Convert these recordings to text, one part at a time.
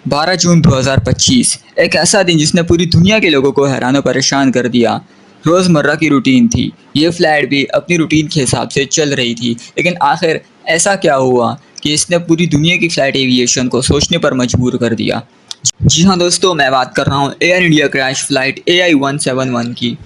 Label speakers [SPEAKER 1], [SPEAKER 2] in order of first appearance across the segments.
[SPEAKER 1] 12 जून 2025 एक ऐसा दिन जिसने पूरी दुनिया के लोगों को हैरान और परेशान कर दिया। रोज़मर्रा की रूटीन थी। ये फ्लाइट भी अपनी रूटीन के हिसाब से चल रही थी, लेकिन आखिर ऐसा क्या हुआ कि इसने पूरी दुनिया की फ़्लाइट एविएशन को सोचने पर मजबूर कर दिया। जी हाँ दोस्तों, मैं बात कर रहा हूँ air India crash flight AI-171 की।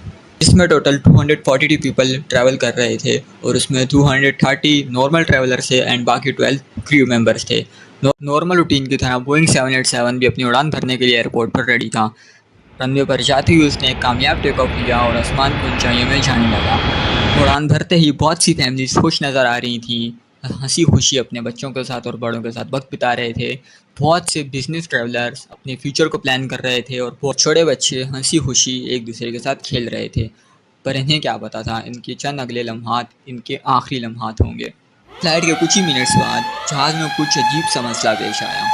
[SPEAKER 1] इसमें टोटल 242 पीपल ट्रैवल कर रहे थे और उसमें 230 नॉर्मल ट्रैवलर्स थे एंड बाकी 12 क्रू मेंबर्स थे। नॉर्मल रूटीन की तरह बोइंग 787 भी अपनी उड़ान भरने के लिए एयरपोर्ट पर रेडी था। रनवे पर जाते ही उसने एक कामयाब टेक ऑफ लिया और आसमान की ऊंचाइयों में जाने लगा। उड़ान भरते ही बहुत सी फैमिलीज खुश नज़र आ रही थी, हंसी खुशी अपने बच्चों के साथ और बड़ों के साथ वक्त बिता रहे थे। बहुत से बिजनेस ट्रैवलर्स अपने फ्यूचर को प्लान कर रहे थे और बहुत छोटे बच्चे हंसी खुशी एक दूसरे के साथ खेल रहे थे। पर इन्हें क्या पता था, इनके चंद अगले लम्हात इनके आखिरी लम्हात होंगे। फ्लाइट के कुछ ही मिनट्स बाद जहाज़ में कुछ अजीब सा मसला पेश आया।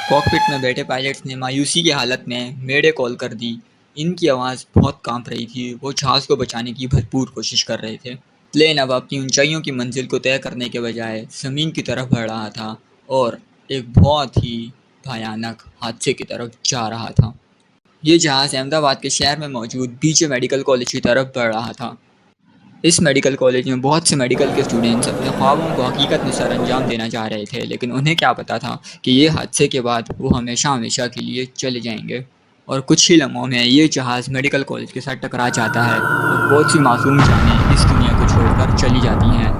[SPEAKER 1] कॉकपिट में बैठे पायलट्स ने मायूसी की हालत में मेडे कॉल कर दी। इनकी आवाज़ बहुत कांप रही थी। वो जहाज़ को बचाने की भरपूर कोशिश कर रहे थे। प्लेन अब अपनी ऊंचाइयों की मंजिल को तय करने के बजाय ज़मीन की तरफ बढ़ रहा था और एक बहुत ही भयानक हादसे की तरफ जा रहा था। ये जहाज़ अहमदाबाद के शहर में मौजूद बीजे मेडिकल कॉलेज की तरफ बढ़ रहा था। इस मेडिकल कॉलेज में बहुत से मेडिकल के स्टूडेंट्स अपने ख्वाबों को हकीकत में सरअंजाम देना चाह रहे थे, लेकिन उन्हें क्या पता था कि ये हादसे के बाद वो हमेशा हमेशा के लिए चले जाएंगे। और कुछ ही लम्हों में ये जहाज़ मेडिकल कॉलेज के साथ टकरा जाता है और बहुत सी मासूम जानें इस दुनिया को छोड़कर चली जाती हैं।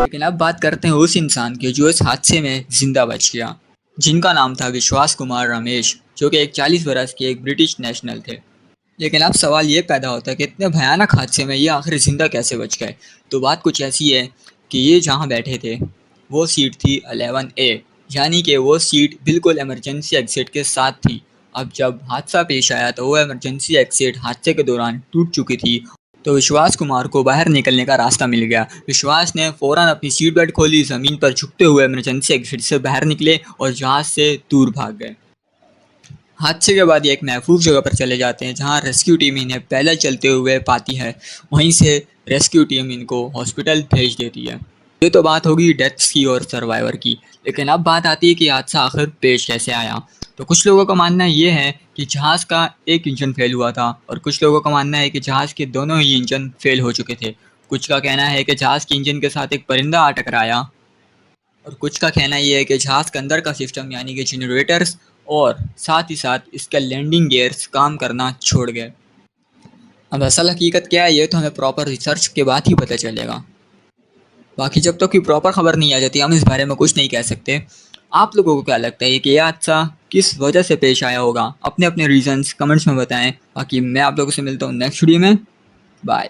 [SPEAKER 1] लेकिन अब बात करते हैं उस इंसान की जो इस हादसे में जिंदा बच गया, जिनका नाम था विश्वास कुमार रमेश, जो कि एक 40 बरस के एक ब्रिटिश नेशनल थे। लेकिन अब सवाल ये पैदा होता है कि इतने भयानक हादसे में ये आखिर ज़िंदा कैसे बच गए। तो बात कुछ ऐसी है कि ये जहाँ बैठे थे वो सीट थी 11A, यानी कि वो सीट बिल्कुल इमरजेंसी एग्जिट के साथ थी। अब जब हादसा पेश आया तो वो इमरजेंसी एग्जिट हादसे के दौरान टूट चुकी थी। तो विश्वास कुमार को बाहर निकलने का रास्ता मिल गया। विश्वास ने फ़ौरन अपनी सीट बेल्ट खोली, ज़मीन पर झुकते हुए इमरजेंसी एग्जिट से बाहर निकले और जहाज़ से दूर भाग गए। हादसे के बाद ये एक महफूज जगह पर चले जाते हैं जहां रेस्क्यू टीम इन्हें पैदल चलते हुए पाती है। वहीं से रेस्क्यू टीम इनको हॉस्पिटल भेज देती है। ये तो बात होगी डेथ्स की और सर्वाइवर की, लेकिन अब बात आती है कि हादसा आखिर पेश कैसे आया। तो कुछ लोगों का मानना ये है कि जहाज़ का एक इंजन फेल हुआ था और कुछ लोगों का मानना है कि जहाज़ के दोनों ही इंजन फेल हो चुके थे। कुछ का कहना है कि जहाज़ के इंजन के साथ एक परिंदा आ टकराया और कुछ का कहना ये है कि जहाज़ के अंदर का सिस्टम यानी कि जनरेटर्स और साथ ही साथ इसका लैंडिंग गियर्स काम करना छोड़ गए। अब असल हकीकत क्या है ये तो हमें प्रॉपर रिसर्च के बाद ही पता चलेगा। बाकी जब तक कोई प्रॉपर खबर नहीं आ जाती हम इस बारे में कुछ नहीं कह सकते। आप लोगों को क्या लगता है कि यह हादसा किस वजह से पेश आया होगा? अपने अपने रीजंस कमेंट्स में बताएं। बाकी मैं आप लोगों से मिलता हूँ नेक्स्ट वीडियो में। बाय।